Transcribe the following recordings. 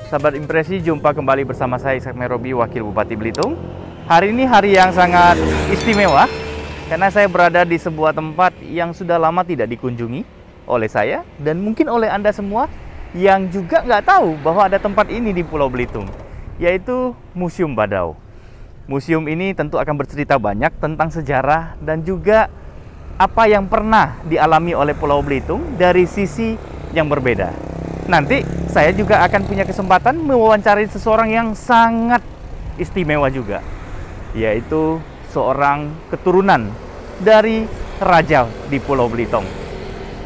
Sahabat Impresi, jumpa kembali bersama saya Ishak Merobi, Wakil Bupati Belitung. Hari ini hari yang sangat istimewa karena saya berada di sebuah tempat yang sudah lama tidak dikunjungi oleh saya dan mungkin oleh Anda semua yang juga nggak tahu bahwa ada tempat ini di Pulau Belitung, yaitu Museum Badau. Museum ini tentu akan bercerita banyak tentang sejarah dan juga apa yang pernah dialami oleh Pulau Belitung dari sisi yang berbeda. Nanti saya juga akan punya kesempatan mewawancarai seseorang yang sangat istimewa juga, yaitu seorang keturunan dari raja di Pulau Belitung.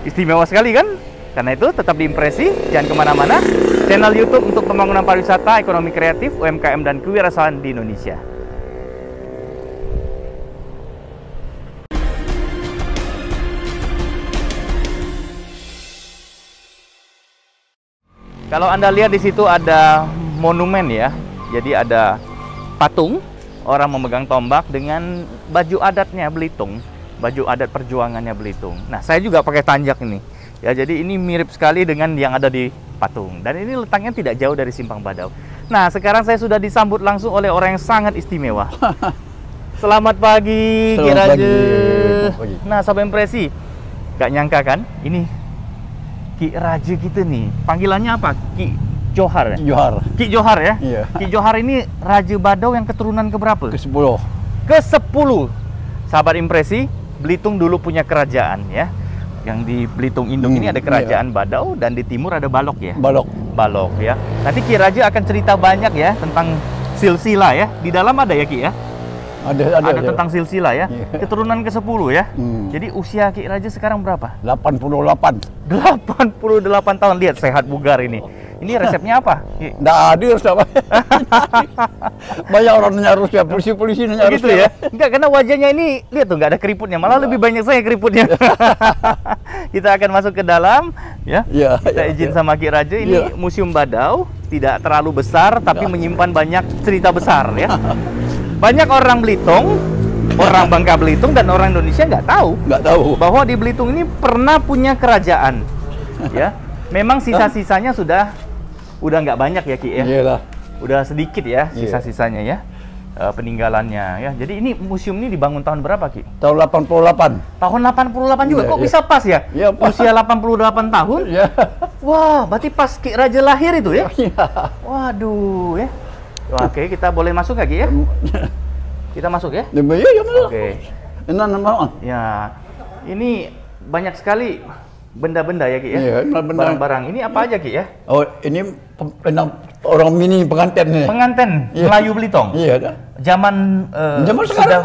Istimewa sekali kan? Karena itu tetap di Impresi, jangan kemana-mana. Channel YouTube untuk pembangunan pariwisata, ekonomi kreatif, UMKM, dan kewirausahaan di Indonesia. Kalau Anda lihat di situ ada monumen ya. Jadi ada patung orang memegang tombak dengan baju adatnya Belitung, baju adat perjuangannya Belitung. Nah, saya juga pakai tanjak ini. Ya, jadi ini mirip sekali dengan yang ada di patung. Dan ini letaknya tidak jauh dari Simpang Badau. Nah, sekarang saya sudah disambut langsung oleh orang yang sangat istimewa. Selamat pagi, Ki Raja. Nah, Sahabat Impresi, gak nyangka kan? Ini Ki Raja kita nih, panggilannya apa? Ki Johar ya? Johar. Ki Johar ya? Iya. Ki Johar ini Raja Badau yang keturunan keberapa? Ke-10. Ke-10. Sahabat Impresi, Belitung dulu punya kerajaan ya. Yang di Belitung Indung ini ada kerajaan Badau dan di timur ada Balok ya? Balok ya. Nanti Ki Raja akan cerita banyak ya tentang silsilah ya. Di dalam ada ya Ki ya? Ada tentang silsilah ya. Keturunan ke-10 ya. Jadi usia Ki Raja sekarang berapa? 88. 88 tahun. Lihat sehat bugar ini. Ini resepnya apa? Nggak ada resep. Banyak orang nanya resep, polisi nanya resep. Gitu ya? Enggak, karena wajahnya ini lihat tuh nggak ada keriputnya, malah lebih banyak saya keriputnya. Kita akan masuk ke dalam ya. Kita izin sama Ki Raja. Ini Museum Badau, tidak terlalu besar tapi menyimpan banyak cerita besar ya. Banyak orang Belitung, orang Bangka Belitung dan orang Indonesia nggak tahu bahwa di Belitung ini pernah punya kerajaan. Ya, memang sisa-sisanya udah nggak banyak ya Ki ya. Iyalah. Udah sedikit ya sisa-sisanya ya, peninggalannya ya. Jadi ini museum ini dibangun tahun berapa Ki? Tahun 88. Tahun 88 juga. Kok bisa pas ya? Iya, pas. Usia 88 tahun? Iya. Wah, berarti pas Ki Raja lahir itu ya? Iya. Waduh ya. Oke, kita boleh masuk nggak Ki ya? Kita masuk ya? Iya, masuk. Oke. Ya, ini banyak sekali benda-benda ya Ki ya? Iya, barang-barang. Ini apa aja Ki ya? Oh, ini orang mini pengantin nih. Pengantin Melayu Belitung? Iya kan? Zaman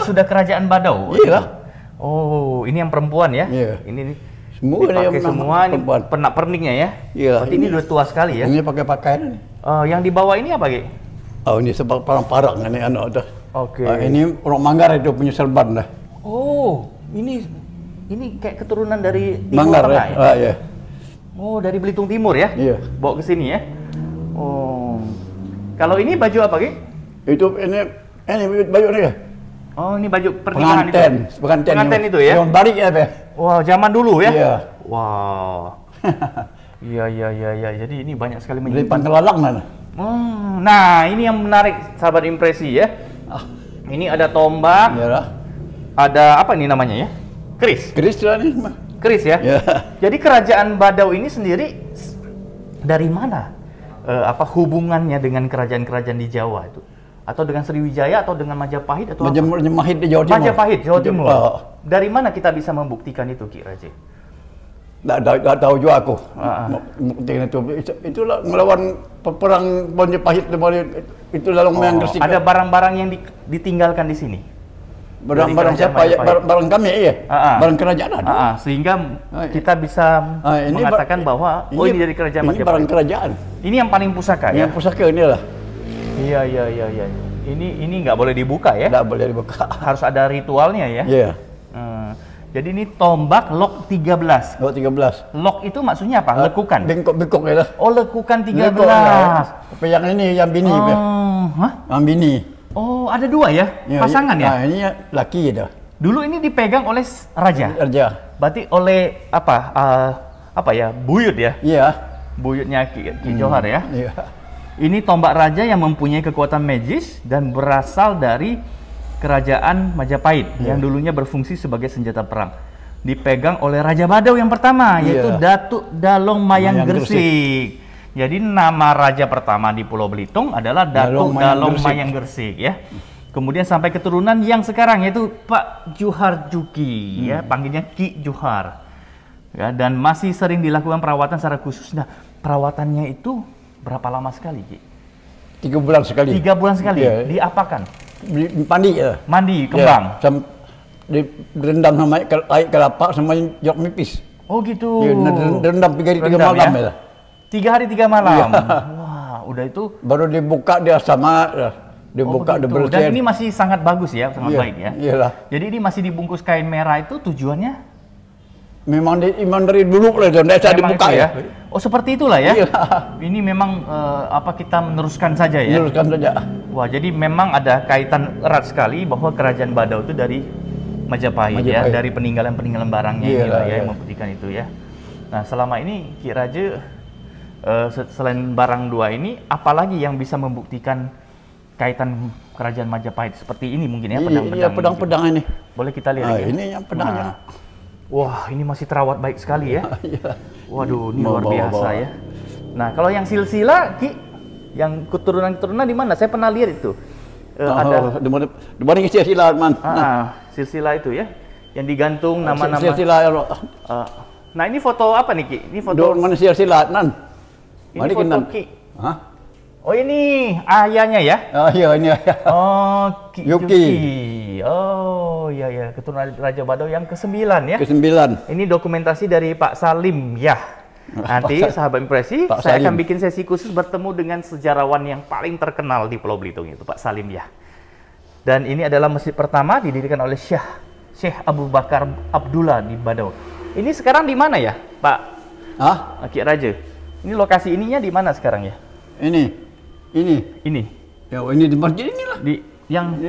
sudah kerajaan Badau? Iya. Oh, ini yang perempuan ya? Iya. Ini semua dipakai semua, ini pernak-perniknya ya? Iya. Berarti ini udah tua sekali ya? Ini pakai pakaian. Yang di bawah ini apa Ki? Oh, ini sebab parang-parang ini anak dah. Oke. Ini orang Manggar itu punya serban dah. Oh, ini kayak keturunan dari Timur Manggar Tengah ya? Iya. Oh, dari Belitung Timur ya? Iya. Bawa ke sini ya? Oh. Kalau ini baju apa Ki? Itu ini baju ni ya? Oh, ini baju pernikahan pengantin itu ya? Yang barik ya, Pak. Wah, zaman dulu ya? Iya. Wow. Iya. Jadi ini banyak sekali Dari menyimpan. Pangkalalang mana? Nah, ini yang menarik Sahabat Impresi ya. Ini ada tombak. Iyalah. Ada apa ini namanya ya? Keris. Keris lah ni. Keris ya? Ya. Jadi kerajaan Badau ini sendiri dari mana? Hubungannya dengan kerajaan-kerajaan di Jawa itu? Atau dengan Sriwijaya atau dengan Majapahit atau Majapahit di Jawa Timur. Majapahit Jawa Timur. Dari mana kita bisa membuktikan itu Ki Raja? Tak tahu juga aku. Itulah melawan perang Majapahit itu lalu yang Gresik. Ada barang-barang yang ditinggalkan di sini. Barang siapa ya? Barang kami ya. Barang kerajaan ada. Sehingga kita bisa mengatakan bahwa ini dari kerajaan Majapahit. Ini barang kerajaan. Ini yang paling pusaka ya. Yang pusaka inilah. Iya. Ini nggak boleh dibuka ya? Nggak boleh dibuka. Harus ada ritualnya ya? Iya. Jadi ini tombak lok 13. Lok 13. Lok itu maksudnya apa? Lekukan? Bengkok ya lah. Oh, lekukan 13. Tapi yang ini yang bini. Yang bini. Oh, ada dua ya? Pasangan ya? Nah, ini laki dah. Dulu ini dipegang oleh raja. Berarti oleh apa? Buyut ya? Iya. Buyutnya Ki Johar ya? Iya. Ini tombak raja yang mempunyai kekuatan magis dan berasal dari kerajaan Majapahit yang dulunya berfungsi sebagai senjata perang. Dipegang oleh Raja Badau yang pertama, yaitu Datuk Dalong Mayang Gersik. Jadi nama raja pertama di Pulau Belitung adalah Datuk Dalong Mayang Gersik ya. Kemudian sampai keturunan yang sekarang yaitu Pak Johar Juki ya, panggilnya Ki Johar. Ya, dan masih sering dilakukan perawatan secara khusus. Nah, perawatannya itu berapa lama sekali, Ki? 3 bulan sekali. 3 bulan sekali. Diapakan? Mandi ya. Mandi kembang. Direndam sama air kelapa sama jeruk nipis. Oh gitu. Direndam 3 hari 3 malam ya. 3 hari 3 malam. Wah, udah itu. Baru dibuka dia sama, dibuka dibersih. Dan ini masih sangat bagus ya, sangat baik ya. Iyalah. Jadi ini masih dibungkus kain merah itu tujuannya? Memang dari dulu lah, saya dibuka ya. Oh seperti itulah ya. Iya. Ini memang kita meneruskan saja ya. Meneruskan saja. Wah, jadi memang ada kaitan erat sekali bahwa kerajaan Badau itu dari Majapahit. Ya, dari peninggalan barangnya inilah ya yang membuktikan itu ya. Nah, selama ini Ki Raja selain barang 2 ini, apalagi yang bisa membuktikan kaitan kerajaan Majapahit seperti ini mungkin ya, pedang-pedang. Iya, pedang-pedang ini. Boleh kita lihat ya? Ini yang pedangnya. Wah, ini masih terawat baik sekali ya. Waduh, ini luar biasa ya. Nah, kalau yang silsilah, Ki, yang keturunan-keturunan di mana? Saya pernah lihat itu. Ada di mana silsilah, Man? Silsilah itu ya, yang digantung nama-nama. Silsilah. Nah, ini foto apa nih, Ki? Ini foto mana silsilah, Man? Ini foto Ki. Hah? Oh, ini ayahnya ya? Oh iya, ini ayah. Oh, Ki Yuki. Oh, iya keturunan Raja Badau yang ke-9 ya. Ke-9. Ini dokumentasi dari Pak Salim ya. Nanti sahabat impresi, saya akan bikin sesi khusus bertemu dengan sejarawan yang paling terkenal di Pulau Belitung, itu Pak Salim ya. Dan ini adalah masjid pertama didirikan oleh Syekh Abu Bakar Abdullah di Badau. Ini sekarang di mana ya, Pak? Ki Raja. Ini lokasi ininya di mana sekarang ya? Ini. Ya, ini di masjid inilah. Di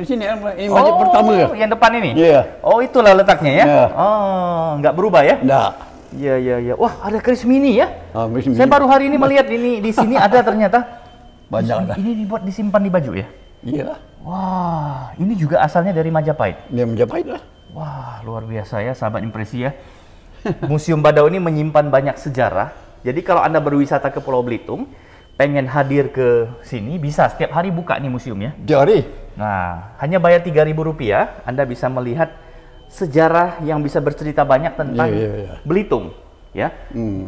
sini, ini masjid pertama ya. Yang depan ini? Iya. Oh, itulah letaknya ya? Yeah. Oh, nggak berubah ya? Nggak. Iya. Wah, ada keris mini ya? Keris mini. Saya baru hari ini melihat ini di sini ada ternyata. Banyak ada. Ini dibuat disimpan di baju ya? Iya. Wah, ini juga asalnya dari Majapahit? Dia Majapahit lah. Wah, luar biasa ya, sahabat impresi ya. Museum Badau ini menyimpan banyak sejarah. Jadi kalau Anda berwisata ke Pulau Belitung, pengen hadir ke sini, bisa setiap hari buka nih museum ya? Hari. Nah, hanya bayar Rp3.000, Anda bisa melihat sejarah yang bisa bercerita banyak tentang Belitung, ya.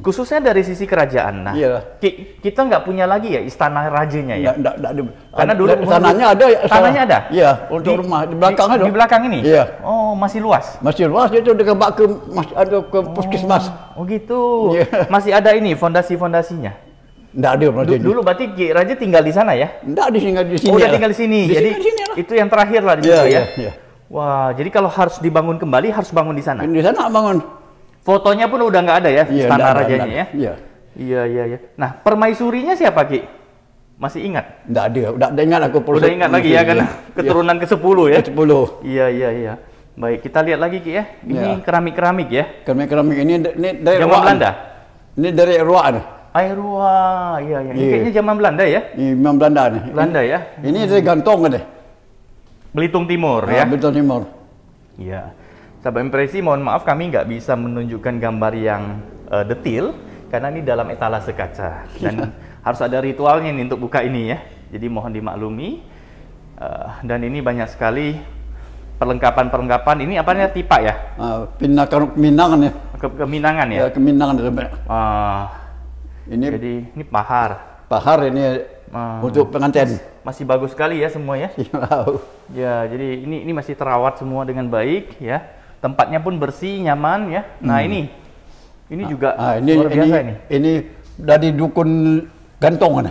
Khususnya dari sisi kerajaan. Nah, kita nggak punya lagi ya istana rajanya ya? Nggak. Karena dulu tanahnya ada. Tanahnya ada? Iya, untuk rumah di belakang ada. Di belakang ini? Iya. Oh, masih luas? Masih luas, itu dekat ke puskesmas. Oh gitu. Masih ada ini fondasi-fondasinya? Nggak ada. Dulu berarti Ki Raja tinggal di sana ya? Nggak, di sini. Oh, udah tinggal di sini. Jadi itu yang terakhir lah di situ ya? Iya. Wah, jadi kalau harus dibangun kembali harus bangun di sana? Di sana bangun. Fotonya pun udah nggak ada ya, istana rajanya ya? Iya. Nah, permaisurinya siapa, Ki? Masih ingat? Nggak ada, udah ingat aku. Udah ingat lagi ya, karena keturunan ke-10 ya? Ke-10. Iya. Baik, kita lihat lagi, Ki ya. Ini keramik-keramik ya? Keramik ini dari zaman Belanda? Ini dari Ruak. Airua, iya. Ini kayaknya zaman Belanda ya? Zaman Belanda nih. Belanda ya? Ini dari Gantong kan deh. Belitung Timur ya? Belitung Timur. Iya. Sahabat impresi, mohon maaf kami nggak bisa menunjukkan gambar yang detail karena ini dalam etalase kaca dan harus ada ritualnya nih untuk buka ini ya. Jadi mohon dimaklumi. Dan ini banyak sekali perlengkapan. Ini apa namanya, tipa ya? Keminangan ya. Keminangan ya? Keminangan. Jadi ini pahar. Pahar ini untuk pengantin. Masih bagus sekali ya semua ya? Ya, jadi ini masih terawat semua dengan baik ya. Tempatnya pun bersih, nyaman ya. Nah ini juga luar biasa ini. Ini dari dukun Gantong kan?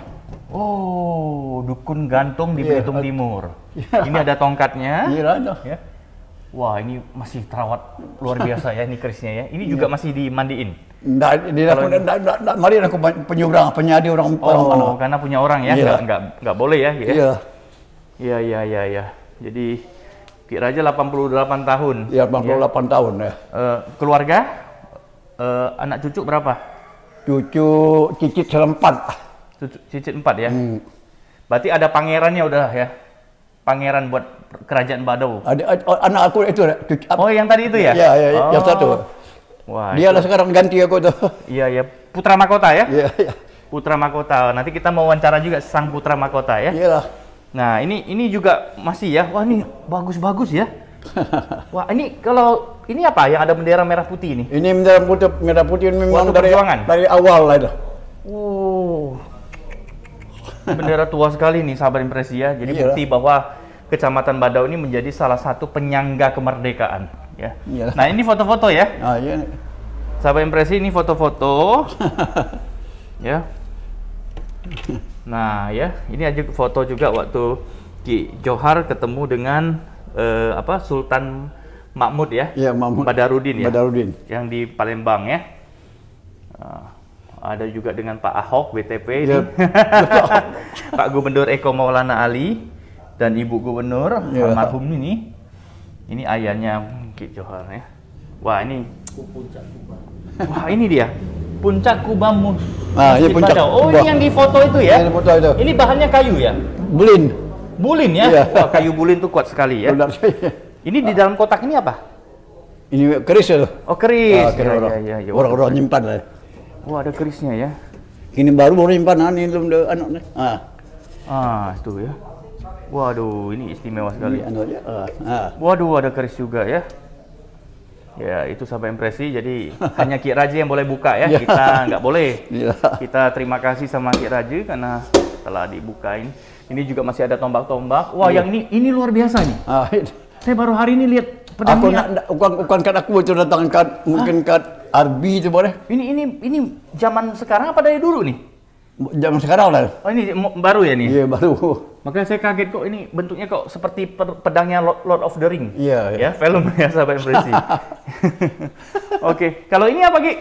Oh, dukun Gantong di Belitung Timur. Ini ada tongkatnya. Iya ada. Ya. Wah, ini masih terawat luar biasa ya ini kerisnya ya. Ini juga masih dimandiin. Nggak, mari aku penyadi orang mana. Karena punya orang ya, nggak boleh ya. Iya. Jadi Ki Raja 88 tahun. Iya, 88 tahun ya. Keluarga, anak cucu berapa? Cucu cicit 4. Cicit 4 ya. Berarti ada pangerannya udah ya? Pangeran buat kerajaan Badau. Anak aku itu. Oh, yang tadi itu ya? Iya, yang satu. Wah, dia lah sekarang ganti aku tuh. Iya, ya. Putra Mahkota ya? Iya, iya. Putra Mahkota. Nanti kita mau wawancara juga sang Putra Mahkota ya? Iyalah. Nah, ini juga masih ya. Wah, ini bagus-bagus ya. Wah, ini kalau ini apa yang ada bendera merah putih ini? Ini bendera merah putih memang dari awal lah itu. Bendera tua sekali nih, sahabat impresi ya. Jadi bukti bahwa Kecamatan Badau ini menjadi salah satu penyangga kemerdekaan ya. Nah, ini foto-foto ya. Iya. Sahabat impresi, ini foto-foto. Ya. Nah, ya, ini aja foto juga waktu Ki Johar ketemu dengan Sultan Mahmud ya. Iya, Mahmud Badarudin ya. Badarudin. Yang di Palembang ya. Ada juga dengan Pak Ahok BTP ini. Pak Gubernur Eko Maulana Ali dan Ibu Gubernur almarhum ini. Ini ayahnya Ki Johar ya. Wah, ini wah, ini dia. Puncak Kubamu. Ini puncak. Oh, ini yang di foto itu ya. Ini foto itu. Ini bahannya kayu ya? Bulin. Bulin ya? Iya. Wah, kayu bulin tuh kuat sekali ya. Ini di dalam kotak ini apa? Ini keris itu. Oh, keris. Ya. Orang-orang nyimpan lah. Wah, ada kerisnya ya. Ini baru nyimpan ini belum ada anaknya. Itu ya. Waduh, ini istimewa sekali. Waduh, ada keris juga ya. Ya, itu sampai impresi. Jadi hanya Ki Raja yang boleh buka ya. Kita nggak boleh. Kita terima kasih sama Ki Raja karena telah dibukain. Ini juga masih ada tombak-tombak. Wah, yang ini luar biasa nih. Saya baru hari ini lihat pedangnya. Bukan kan aku itu datang kan mungkin kan Arbi itu boleh. Ini zaman sekarang apa dari dulu nih? Zaman sekarang lah. Oh, ini baru ya nih? Iya, baru. Makanya saya kaget kok ini bentuknya kok seperti pedangnya Lord of the Ring. Iya. Ya, film ya, sahabat impresi. Oke, kalau ini apa, Ki?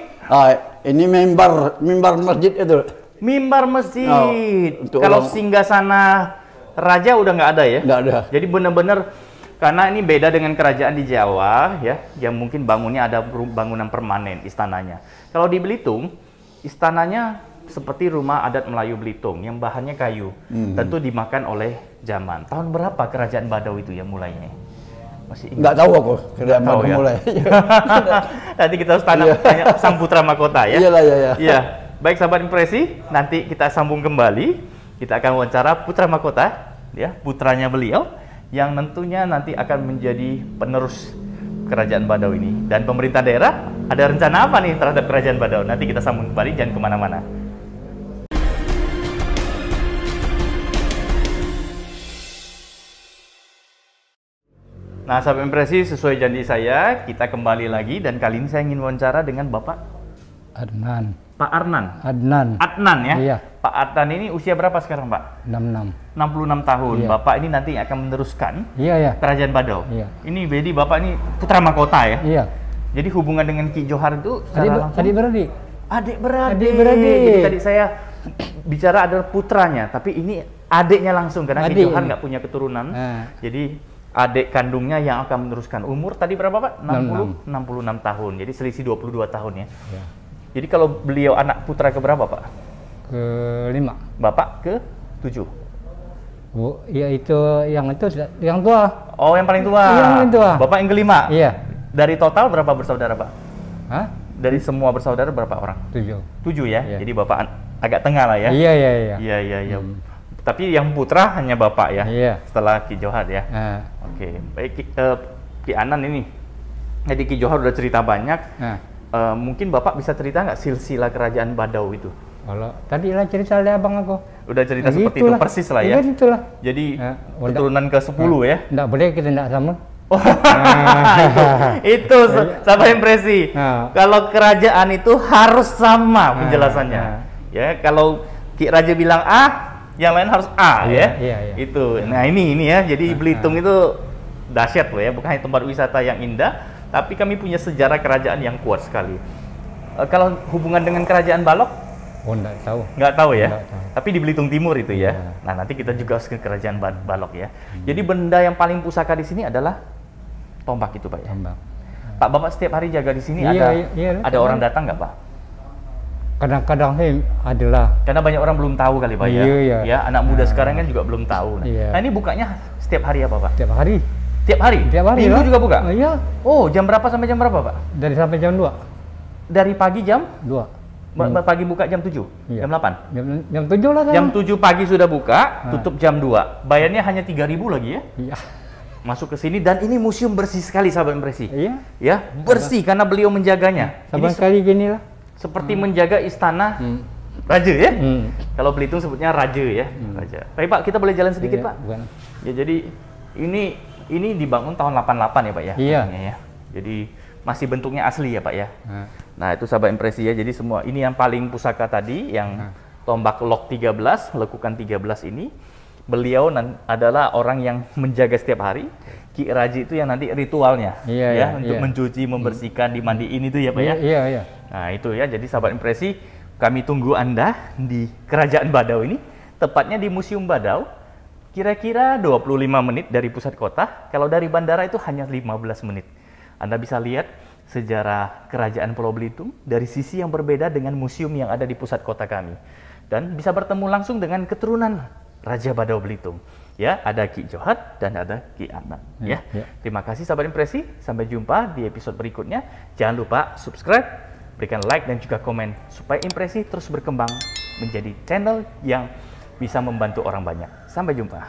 Ini mimbar masjid itu. Mimbar masjid. Kalau singgasana raja udah nggak ada ya? Nggak ada. Jadi benar-benar karena ini beda dengan kerajaan di Jawa ya, yang mungkin bangunnya ada bangunan permanen istananya. Kalau di Belitung, istananya seperti rumah adat Melayu Belitung yang bahannya kayu. Tentu dimakan oleh zaman. Tahun berapa kerajaan Badau itu ya mulainya? Masih ingat? Nggak tahu aku kerajaan Badau ya? mulai. Nanti kita harus tanya sang Putra Mahkota ya. Iya. Baik sahabat impresi, nanti kita sambung kembali. Kita akan wawancara Putra Mahkota ya, putranya beliau yang tentunya nanti akan menjadi penerus kerajaan Badau ini. Dan pemerintah daerah ada rencana apa nih terhadap kerajaan Badau? Nanti kita sambung kembali, jangan kemana-mana. Nah, sahabat impresi, sesuai janji saya, kita kembali lagi dan kali ini saya ingin wawancara dengan Bapak Adnan. Pak Arnan. Adnan ya? Iya. Pak Adnan ini usia berapa sekarang, Pak? 66 tahun. Iya. Bapak ini nanti akan meneruskan Iya. kerajaan Badau. Iya. Ini jadi Bapak ini putra mahkota ya? Iya. Jadi hubungan dengan Ki Johar itu secara langsung adik-beradik. Adik-beradik. Jadi tadi saya bicara adalah putranya, tapi ini adiknya langsung karena Ki Johar nggak punya keturunan. Jadi adik kandungnya yang akan meneruskan. Umur tadi berapa, Pak? 66 tahun. Jadi selisih 22 tahun ya. Iya. Jadi kalau beliau anak putra keberapa, Pak? Ke-5. Bapak ke-7. Bu, ya itu yang tua. Oh, yang paling tua. Yang paling tua. Bapak yang ke-5. Iya. Dari total berapa bersaudara, Pak? Hah? Dari semua bersaudara berapa orang? 7. 7 ya. Iya. Jadi Bapak agak tengah lah ya. Iya. Iya. Tapi yang putra hanya Bapak ya. Iya. Setelah Ki Johar ya. Oke. Baik, Ki Anan ini. Jadi Ki Johar udah cerita banyak. Mungkin Bapak bisa cerita nggak silsilah kerajaan Badau itu? Kalau tadi lah cerita oleh abang aku. Udah cerita seperti itu persis lah ya. Itulah. Jadi keturunan ke-10 ya. Enggak boleh kita enggak sama. Itu sama impresi. Kalau kerajaan itu harus sama penjelasannya. Ya, kalau Ki Raja bilang A, yang lain harus A ya. Iya. Itu. Nah, ini ya. Jadi Belitung itu dahsyat loh ya, bukan hanya tempat wisata yang indah, tapi kami punya sejarah kerajaan yang kuat sekali. Kalau hubungan dengan kerajaan Balok? Oh, enggak tahu. Nggak tahu ya? Nggak tahu. Tapi di Belitung Timur itu ya. Nah, nanti kita juga harus ke kerajaan Balok ya. Jadi benda yang paling pusaka di sini adalah tombak itu, Pak ya? Tombak. Pak, Bapak setiap hari jaga di sini Iya, ada orang datang nggak, Pak? kadang-kadang sih adalah. Karena banyak orang belum tahu kali Pak ya. Iya. Ya, anak muda sekarang kan juga belum tahu. Iya. Nah, ini bukanya setiap hari apa Pak? Tiap hari. Tiap hari? Tiap hari Minggu lah. juga buka? Oh, iya. Oh, jam berapa sampai jam berapa Pak? Dari sampai jam 2. Dari pagi jam? 2. Pagi buka jam 7? Iya. Jam 8? Jam 7 lah. Jam 7 pagi sudah buka, tutup jam 2. Bayarnya hanya 3.000 lagi ya? Iya. Masuk ke sini dan ini museum bersih sekali sahabat impresi. Iya. Ya, bersih karena beliau menjaganya. Saban Ini sekali gini lah. seperti menjaga istana raja ya. Kalau Belitung sebutnya raja ya, raja. Baik Pak, kita boleh jalan sedikit Iya, Pak? bukan. Ya jadi ini dibangun tahun 88 ya Pak ya? Iya. Ya. Jadi masih bentuknya asli ya Pak ya. Nah, itu sahabat impresi ya. Jadi semua ini yang paling pusaka tadi yang tombak lok 13, lekukan 13 ini. Beliau adalah orang yang menjaga setiap hari. Ki Raji itu yang nanti ritualnya ya untuk mencuci, membersihkan, dimandiin itu ya Pak ya. Iya. Nah, itu ya. Jadi sahabat impresi, kami tunggu Anda di Kerajaan Badau ini, tepatnya di Museum Badau. Kira-kira 25 menit dari pusat kota. Kalau dari bandara itu hanya 15 menit. Anda bisa lihat sejarah Kerajaan Pulau Belitung dari sisi yang berbeda dengan museum yang ada di pusat kota kami. Dan bisa bertemu langsung dengan keturunan Raja Badau Belitung. Ya, ada Ki Johat dan ada Ki Adnan. Ya. Terima kasih sahabat impresi. Sampai jumpa di episode berikutnya. Jangan lupa subscribe, berikan like dan juga komen supaya impresi terus berkembang menjadi channel yang bisa membantu orang banyak. Sampai jumpa.